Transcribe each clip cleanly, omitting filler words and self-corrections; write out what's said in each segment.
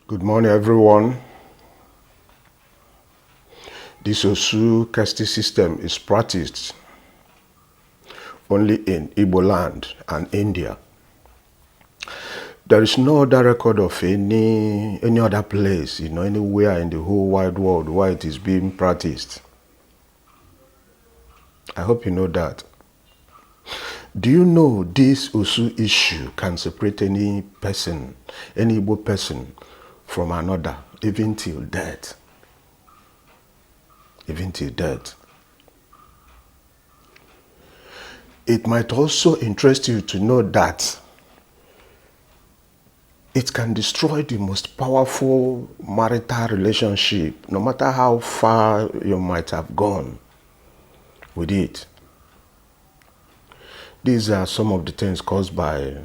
Good morning, everyone. This OSU caste system is practiced only in IGBOLAND and India. There is no other record of any other place, anywhere in the whole wide world where it is being practiced. I hope you know that. Do you know this OSU issue can separate any person, any Igbo person from another, even till death? Even till death. It might also interest you to know that it can destroy the most powerful marital relationship, no matter how far you might have gone with it. These are some of the things caused by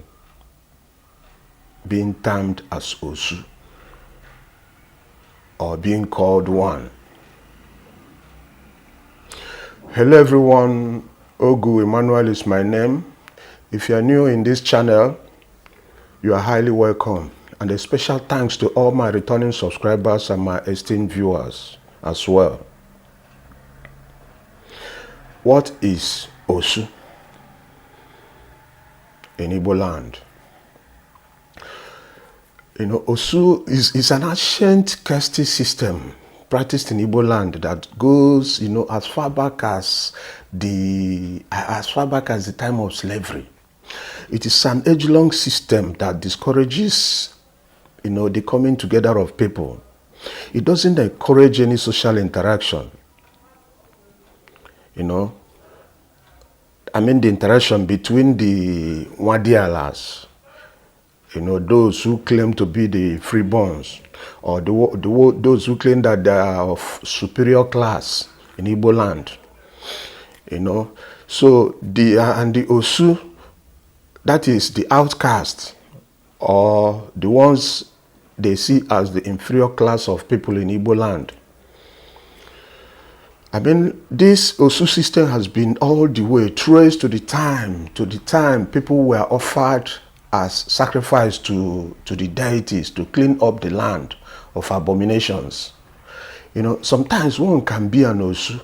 being termed as OSU or being called one. Hello everyone, Ogu Emmanuel is my name. If you are new in this channel, you are highly welcome. And a special thanks to all my returning subscribers and my esteemed viewers as well. What is OSU in IGBOLAND? OSU is an ancient caste system practiced in IGBOLAND that goes, as far back as the time of slavery. It is an age-long system that discourages, the coming together of people. It doesn't encourage any social interaction. The interaction between the Wadialas, those who claim to be the freeborns, or those who claim that they are of superior class in IGBOLAND. So the OSU, that is the outcast, or the ones they see as the inferior class of people in IGBOLAND. This OSU system has been all the way traced to the time people were offered as sacrifice to the deities to clean up the land of abominations. Sometimes one can be an OSU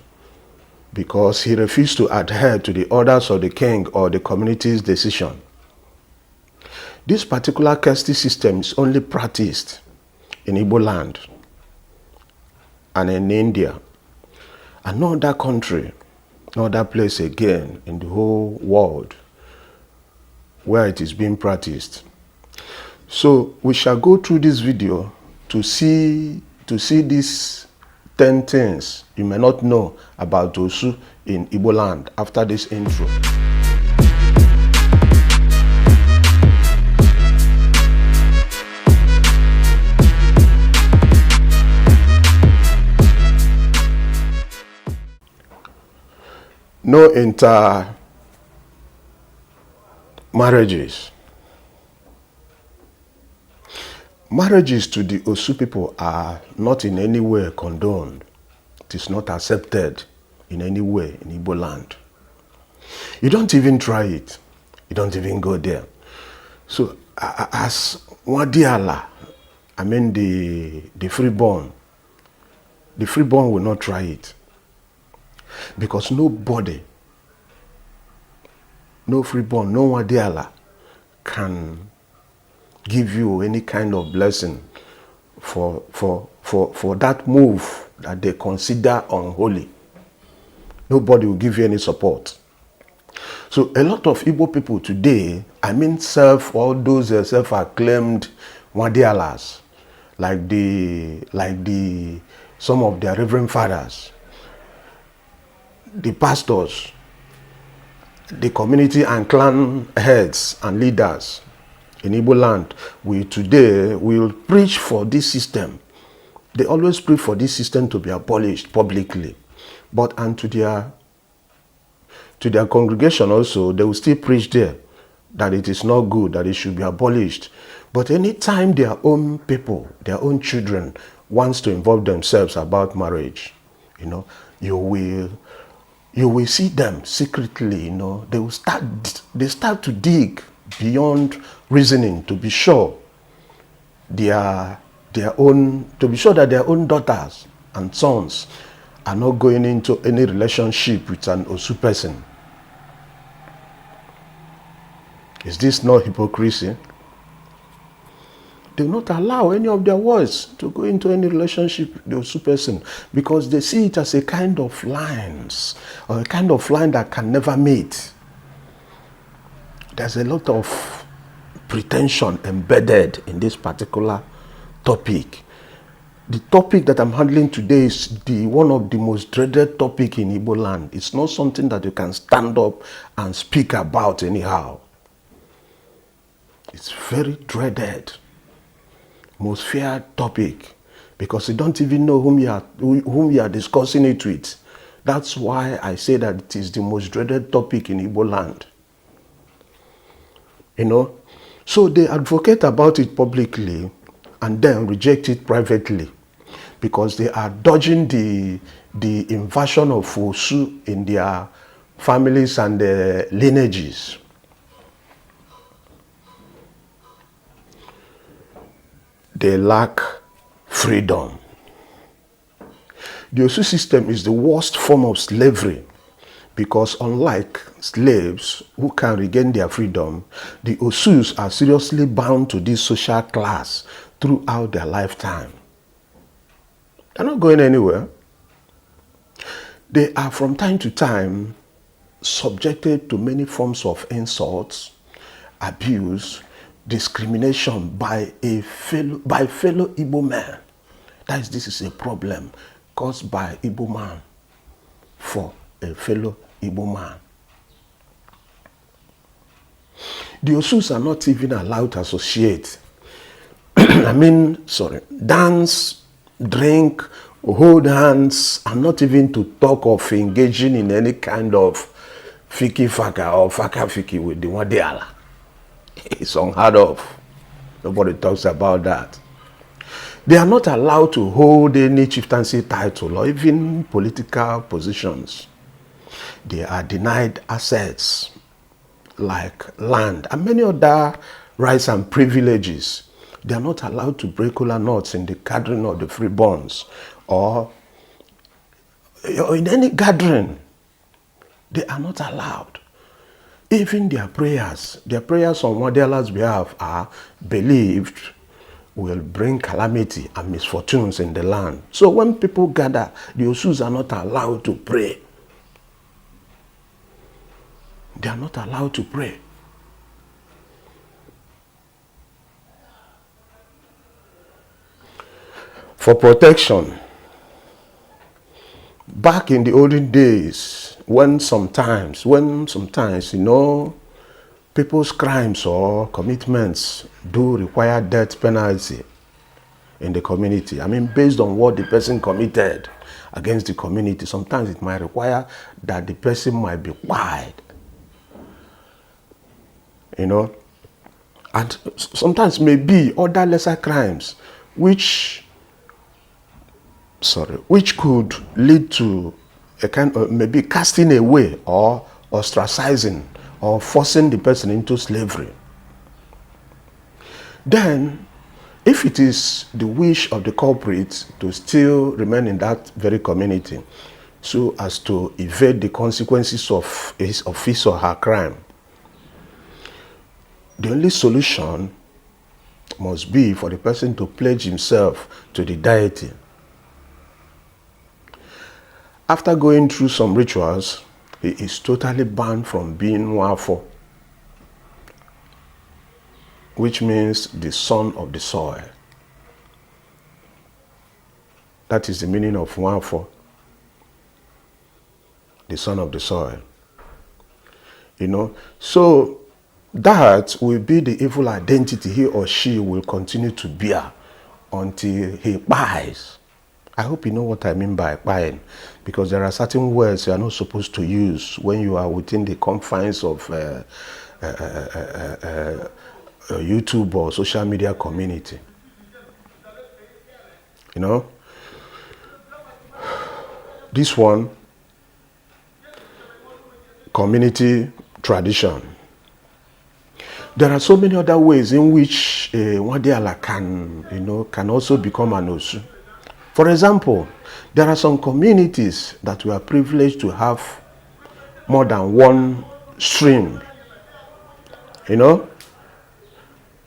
because he refused to adhere to the orders of the king or the community's decision. This particular caste system is only practiced in IGBOLAND and in India, and no other country, no other place again in the whole world where it is being practiced. So we shall go through this video to see these 10 things you may not know about OSU in IGBOLAND after this intro. No intermarriages. Marriages to the OSU people are not in any way condoned. It is not accepted in any way in IGBOLAND. You don't even try it. You don't even go there. So as Wadiala, the freeborn will not try it. Because nobody, no freeborn, no Wadiala can give you any kind of blessing for that move that they consider unholy. Nobody will give you any support. So a lot of Igbo people today, all those self-acclaimed Wadialas, like some of their reverend fathers, the pastors, the community and clan heads and leaders in IGBOLAND, we today will preach for this system. They always preach for this system to be abolished publicly, and to their congregation also, they will still preach there that it is not good, that it should be abolished. But anytime their own people, their own children wants to involve themselves about marriage, you will see them secretly, they start to dig beyond reasoning to be sure their to be sure that their own daughters and sons are not going into any relationship with an OSU person. Is this not hypocrisy? They will not allow any of their boys to go into any relationship with the OSU person because they see it as a kind of lines, or a kind of line that can never meet. There's a lot of pretension embedded in this particular topic. The topic that I'm handling today is one of the most dreaded topic in Igbo land. It's not something that you can stand up and speak about anyhow. It's very dreaded, most feared topic, because you don't even know whom you are discussing it with. That's why I say that it is the most dreaded topic in Igbo land. You know, so they advocate about it publicly and then reject it privately because they are dodging the invasion of OSU in their families and their lineages. They lack freedom. The OSU system is the worst form of slavery because unlike slaves who can regain their freedom, the OSUs are seriously bound to this social class throughout their lifetime. They're not going anywhere. They are from time to time subjected to many forms of insults, abuse, discrimination by fellow Igbo men. This is a problem caused by Igbo man for a fellow Igbo man. The OSUs are not even allowed to associate. Dance, drink, hold hands, and not even to talk of engaging in any kind of fiki faka or faka fiki with the Wadiala. It's unheard of. Nobody talks about that. They are not allowed to hold any chieftaincy title or even political positions. They are denied assets like land and many other rights and privileges. They are not allowed to break kola nuts in the gathering of the freeborns or in any gathering. They are not allowed. Even their prayers on Wadiala's behalf are believed will bring calamity and misfortunes in the land. So when people gather, the OSUs are not allowed to pray. They are not allowed to pray. For protection, back in the olden days, when sometimes, people's crimes or commitments do require death penalty in the community. Based on what the person committed against the community, sometimes it might require that the person might be quiet. And sometimes maybe other lesser crimes which could lead to a kind of maybe casting away or ostracizing or forcing the person into slavery. Then, if it is the wish of the culprit to still remain in that very community so as to evade the consequences of his or her crime, the only solution must be for the person to pledge himself to the deity. After going through some rituals, he is totally banned from being Nwafo, which means the son of the soil. That is the meaning of Nwafo, the son of the soil. So that will be the evil identity he or she will continue to bear until he dies. I hope you know what I mean by buying, because there are certain words you are not supposed to use when you are within the confines of YouTube or social media community. This one, community tradition. There are so many other ways in which Wadiala can also become an Osu. For example, there are some communities that we are privileged to have more than one stream.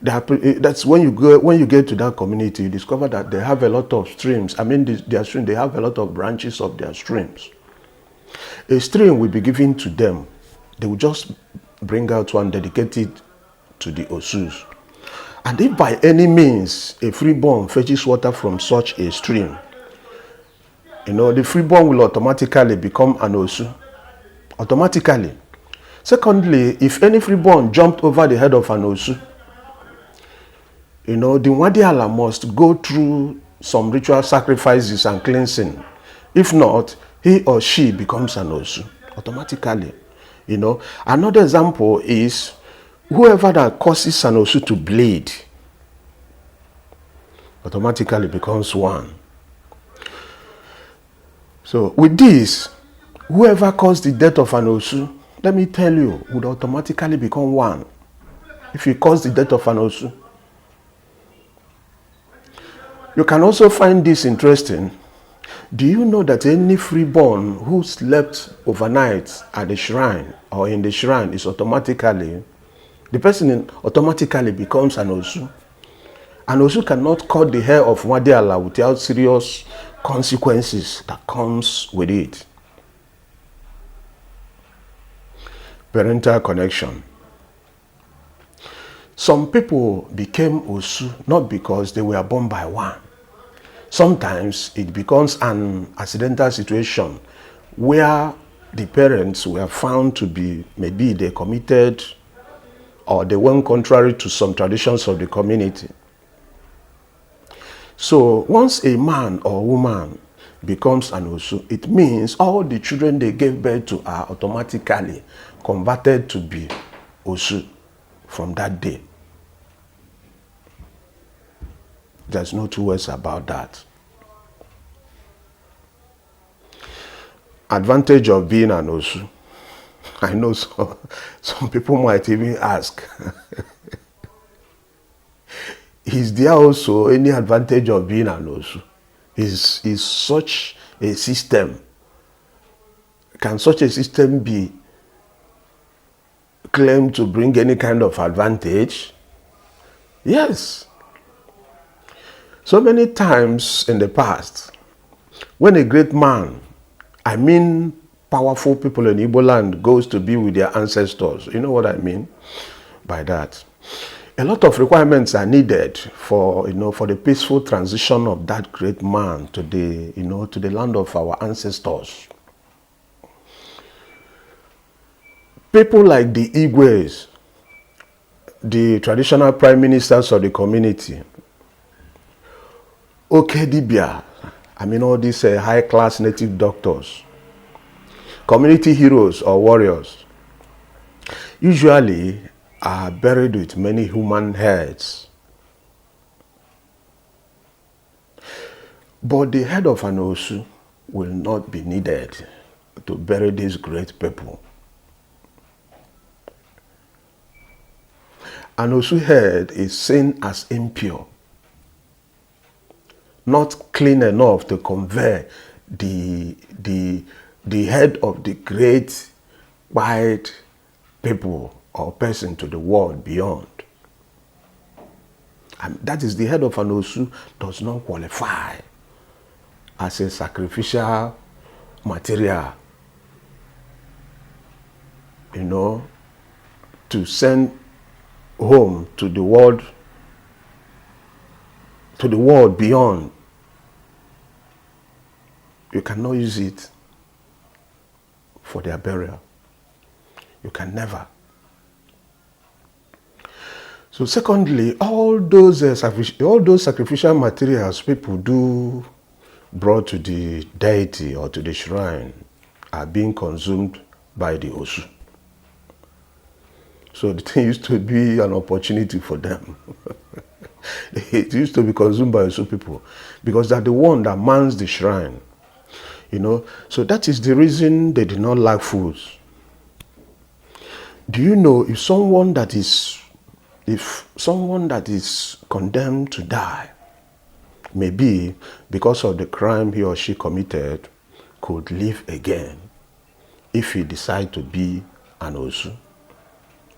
That's when you get to that community, you discover that they have a lot of streams. I mean, their stream, they have a lot of branches of their streams. A stream will be given to them. They will just bring out one dedicated to the Osus. And if by any means a freeborn fetches water from such a stream, the freeborn will automatically become an Osu. Automatically. Secondly, if any freeborn jumped over the head of an Osu, the Wadiala must go through some ritual sacrifices and cleansing. If not, he or she becomes an Osu automatically. Another example is whoever that causes an Osu to bleed automatically becomes one. So with this, whoever caused the death of an Osu, let me tell you, would automatically become one. If you cause the death of an Osu. You can also find this interesting. Do you know that any freeborn who slept overnight at the shrine or in the shrine is automatically, the person automatically becomes an Osu? An Osu cannot cut the hair of Wadiala without serious consequences that comes with it. Parental connection. Some people became Osu not because they were born by one. Sometimes it becomes an accidental situation where the parents were found to be, maybe they committed or they went contrary to some traditions of the community. So once a man or woman becomes an Osu, it means all the children they gave birth to are automatically converted to be Osu from that day. There's no two ways about that. Advantage of being an Osu. I know some people might even ask, is there also any advantage of being an Osu? Is such a system, can such a system be claimed to bring any kind of advantage? Yes. So many times in the past, when a great man, I mean powerful people in IGBOLAND, goes to be with their ancestors, you know what I mean by that? A lot of requirements are needed for, for the peaceful transition of that great man to the, to the land of our ancestors. People like the Igwes, the traditional prime ministers of the community, Okedibia, I mean all these high-class native doctors, community heroes or warriors, usually are buried with many human heads. But the head of an Osu will not be needed to bury these great people. An Osu head is seen as impure, not clean enough to convey the head of the great white people or person to the world beyond. And that is, the head of an Osu does not qualify as a sacrificial material, to send home to the world beyond. You cannot use it for their burial. You can never. So secondly, all those sacrificial materials people do brought to the deity or to the shrine are being consumed by the Osu. So the thing used to be an opportunity for them. It used to be consumed by Osu people because they're the one that mans the shrine. So that is the reason they did not lack foods. Do you know if someone that is if someone that is condemned to die, maybe because of the crime he or she committed, could live again if he decide to be an OSU.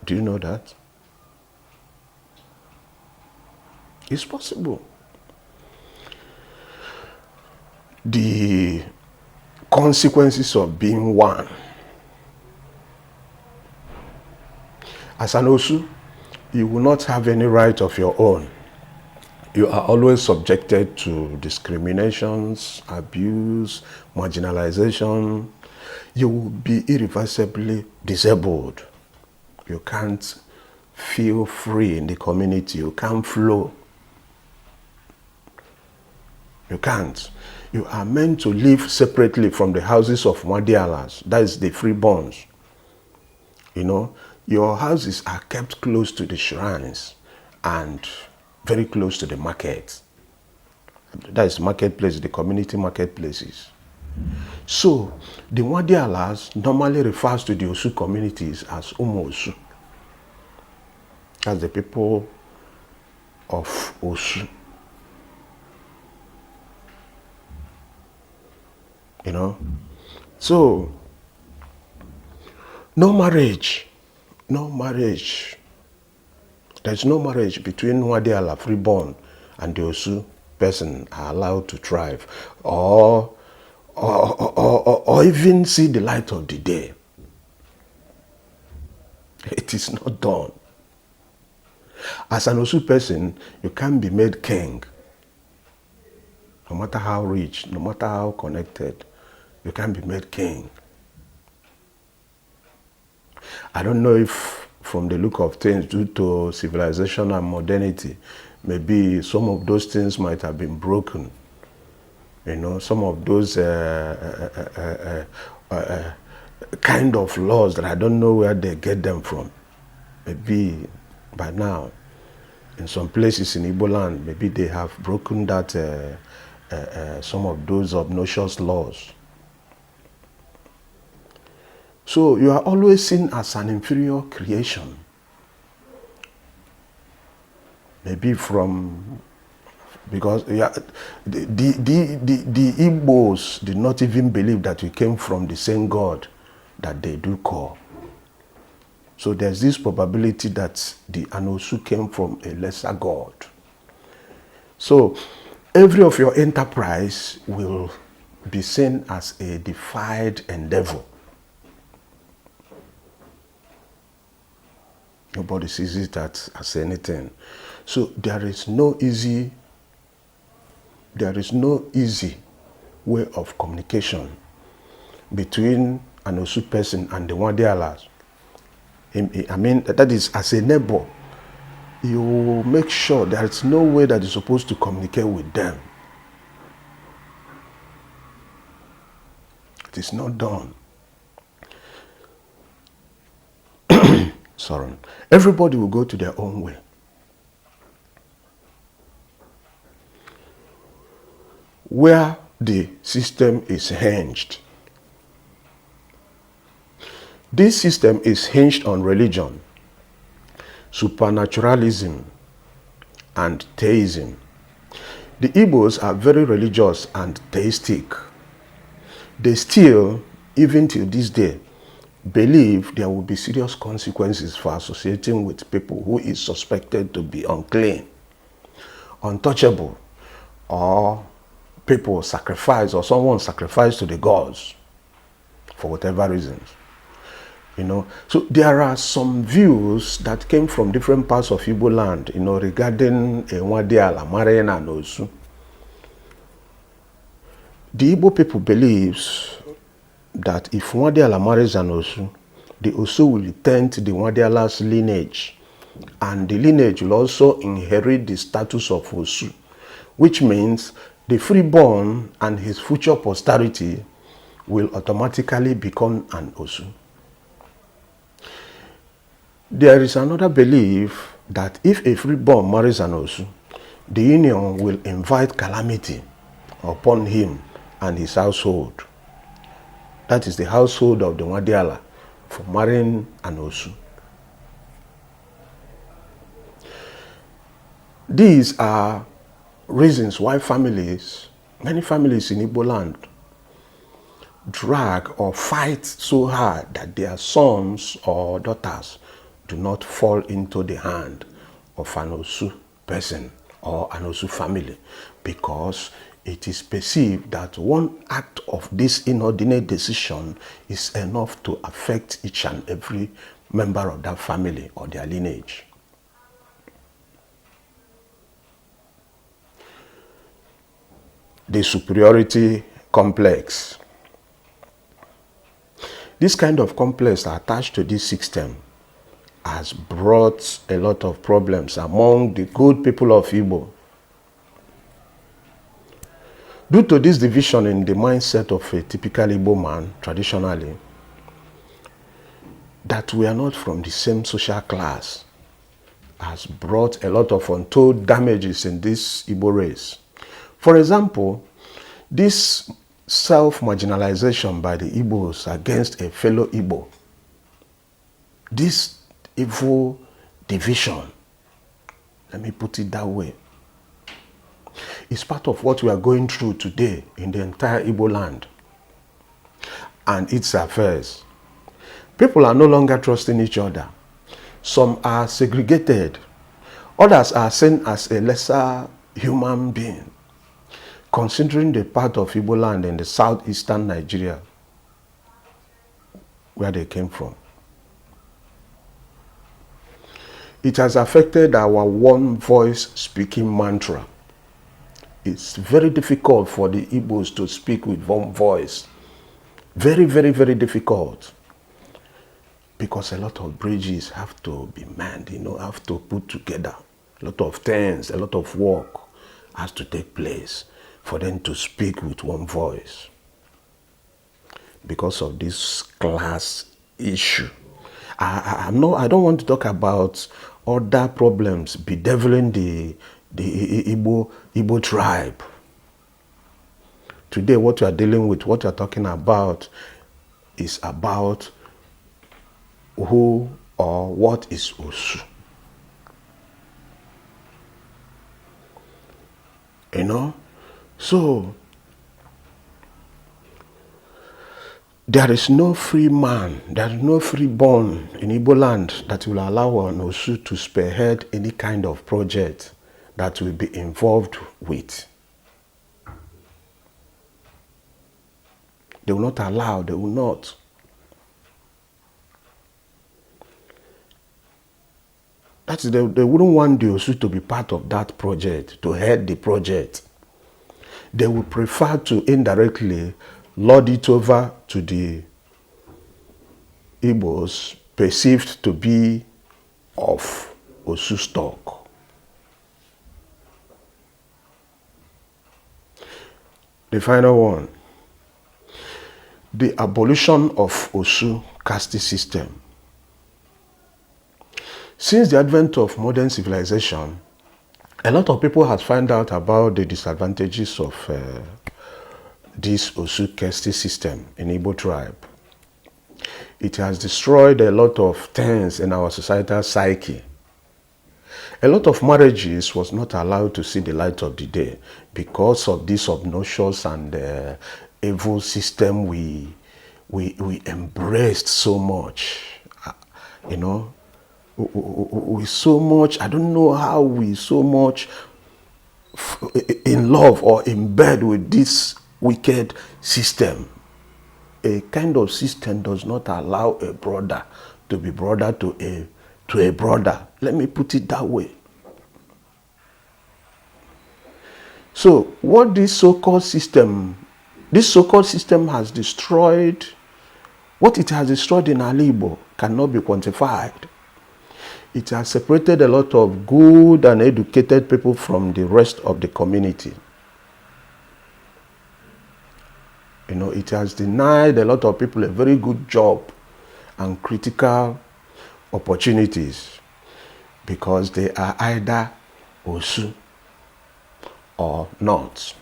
Do you know that? It's possible. The consequences of being one. As an OSU, you will not have any right of your own. You are always subjected to discriminations, abuse, marginalization. You will be irreversibly disabled. You can't feel free in the community. You can't flow. You can't. You are meant to live separately from the houses of Mwadialas. That is the freeborns. You know, your houses are kept close to the shrines and very close to the market. That is marketplace, the community marketplaces. So, the Mwadialas normally refers to the Osu communities as Osu. That's the people of Osu. You know? So, no marriage. No marriage. There's no marriage between Mwadiala freeborn and the Osu person are allowed to thrive or even see the light of the day. It is not done. As an Osu person, you can't be made king. No matter how rich, no matter how connected, you can't be made king. I don't know if from the look of things, due to civilization and modernity, maybe some of those things might have been broken. You know, some of those kind of laws that I don't know where they get them from. Maybe by now, in some places in IGBOLAND, maybe they have broken that, some of those obnoxious laws. So you are always seen as an inferior creation. Maybe because the Igbos did not even believe that we came from the same God that they do call. So there's this probability that the Anosu came from a lesser God. So every of your enterprise will be seen as a defied endeavor. Nobody sees it as anything. So there is no easy way of communication between an Osu person and the Mwadialas. I mean, that is, as a neighbor, you make sure there is no way that you're supposed to communicate with them. It is not done. Sorry. Everybody will go to their own way. Where the system is hinged. This system is hinged on religion, supernaturalism, and theism. The Igbos are very religious and theistic. They still, even till this day, believe there will be serious consequences for associating with people who is suspected to be unclean, untouchable, or people sacrifice, or someone sacrificed to the gods for whatever reasons. You know, so there are some views that came from different parts of IGBOLAND, you know, regarding Mwadiala marrying an Osu. The Igbo people believes that if Mwadiala marries an Osu, the Osu will taint the Mwadiala's lineage, and the lineage will also inherit the status of Osu, which means the freeborn and his future posterity will automatically become an Osu. There is another belief that if a freeborn marries an Osu, the union will invite calamity upon him and his household. That is the household of the Mwadiala for marrying an Osu. These are reasons why many families in Igbo land, drag or fight so hard that their sons or daughters do not fall into the hand of an Osu person or an Osu family, because it is perceived that one act of this inordinate decision is enough to affect each and every member of that family or their lineage. The superiority complex. This kind of complex attached to this system has brought a lot of problems among the good people of Igbo. Due to this division in the mindset of a typical Igbo man, traditionally, that we are not from the same social class, has brought a lot of untold damages in this Igbo race. For example, this self-marginalization by the Igbos against a fellow Igbo, this evil division, let me put it that way, is part of what we are going through today in the entire Igbo land and its affairs. People are no longer trusting each other. Some are segregated. Others are seen as a lesser human being, considering the part of Igbo land in the southeastern Nigeria where they came from. It has affected our one voice speaking mantra. It's very difficult for the Igbos to speak with one voice. Very, very, very difficult. Because a lot of bridges have to be manned, have to put together. A lot of things, a lot of work has to take place for them to speak with one voice. Because of this class issue. I don't want to talk about other problems bedeviling the Igbo tribe. Today, what we are dealing with, what we are talking about, is about who or what is Osu. So there is no free man, there is no freeborn in Igbo land that will allow an Osu to spearhead any kind of project that will be involved with. They will not allow, they will not. That is, they wouldn't want the Osu to be part of that project, to head the project. They would prefer to indirectly lord it over to the Igbos perceived to be of Osu stock. The final one, the abolition of Osu caste system. Since the advent of modern civilization, a lot of people have found out about the disadvantages of this Osu caste system in Igbo tribe. It has destroyed a lot of things in our societal psyche. A lot of marriages was not allowed to see the light of the day because of this obnoxious and evil system we embraced so much. We so much, I don't know how we so much in love or in bed with this wicked system. A kind of system does not allow a brother to be brother to a brother. Let me put it that way. So what this so-called system has destroyed, what it has destroyed in Igbo cannot be quantified. It has separated a lot of good and educated people from the rest of the community. It has denied a lot of people a very good job and critical opportunities because they are either Osu or not.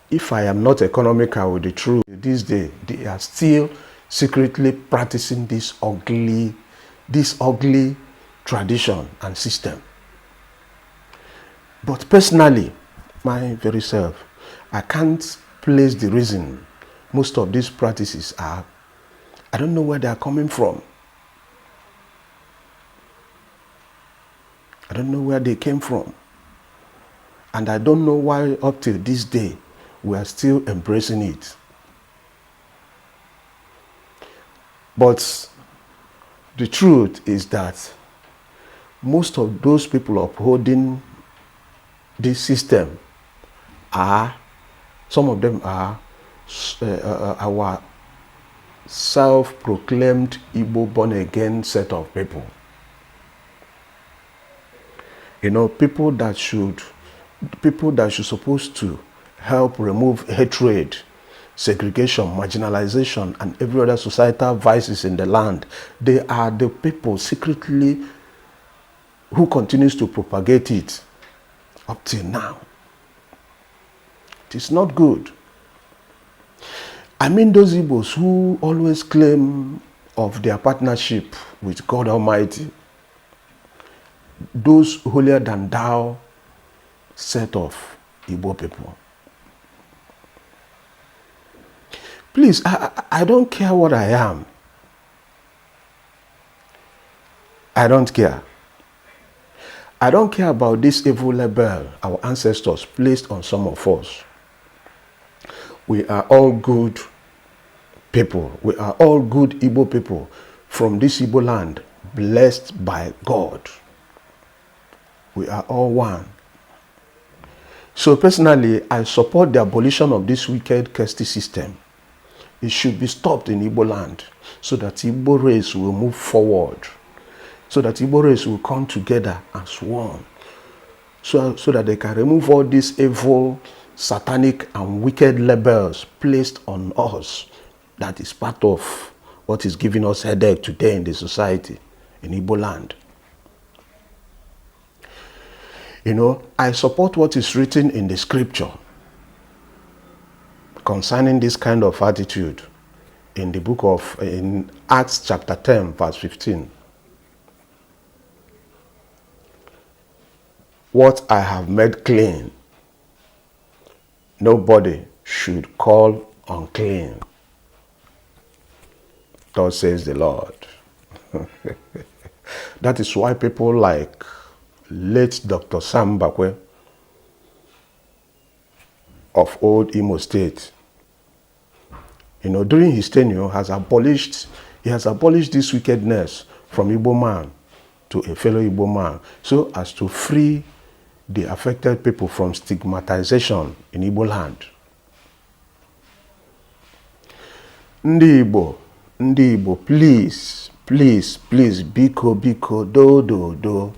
If I am not economical with the truth, this day they are still secretly practicing this ugly tradition and system. But personally, my very self, I can't place the reason most of these practices are. I don't know where they are coming from. I don't know where they came from. And I don't know why up till this day we are still embracing it. But the truth is that most of those people upholding this system are, some of them are our self-proclaimed Igbo born-again set of people. You know, people that should supposed to help remove hatred, segregation, marginalization, and every other societal vices in the land. They are the people secretly who continues to propagate it up till now. It is not good. I mean those Igbos who always claim of their partnership with God Almighty, those holier than thou set of Igbo people. Please, I don't care what I am. I don't care. I don't care about this evil label our ancestors placed on some of us. We are all good people. We are all good Igbo people from this Igbo land, blessed by God. We are all one. So personally, I support the abolition of this wicked caste system. It should be stopped in Igbo land so that Igbo race will move forward, so that Igbo race will come together as one, so that they can remove all these evil, satanic and wicked labels placed on us. That is part of what is giving us headache today in the society in Igbo land. You know, I support what is written in the scripture concerning this kind of attitude in the book of, in Acts chapter 10, verse 15. What I have made clean, nobody should call unclean. Thus says the Lord. That is why people like late Dr. Sam Bakwe of old Imo State, you know, during his tenure, he has abolished this wickedness from Igbo man to a fellow Igbo man, so as to free the affected people from stigmatization in Igbo land. Ndi Igbo, please, biko, do.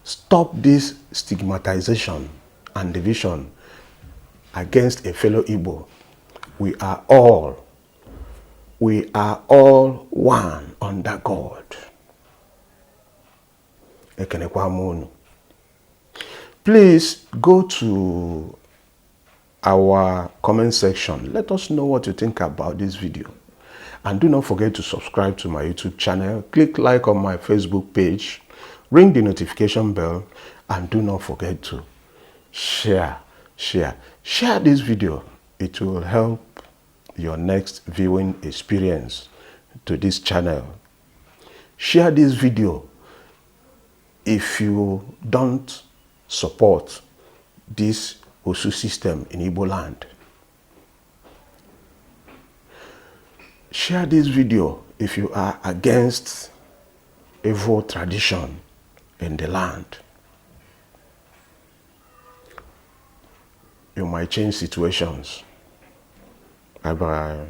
Stop this stigmatization and division against a fellow Igbo. We are all one under God. Please go to our comment section. Let us know what you think about this video. And do not forget to subscribe to my YouTube channel. Click like on my Facebook page. Ring the notification bell. And do not forget to share this video. It will help your next viewing experience to this channel. Share this video if you don't support this OSU system in Igbo land. Share this video if you are against evil tradition in the land. You might change situations. Bye-bye.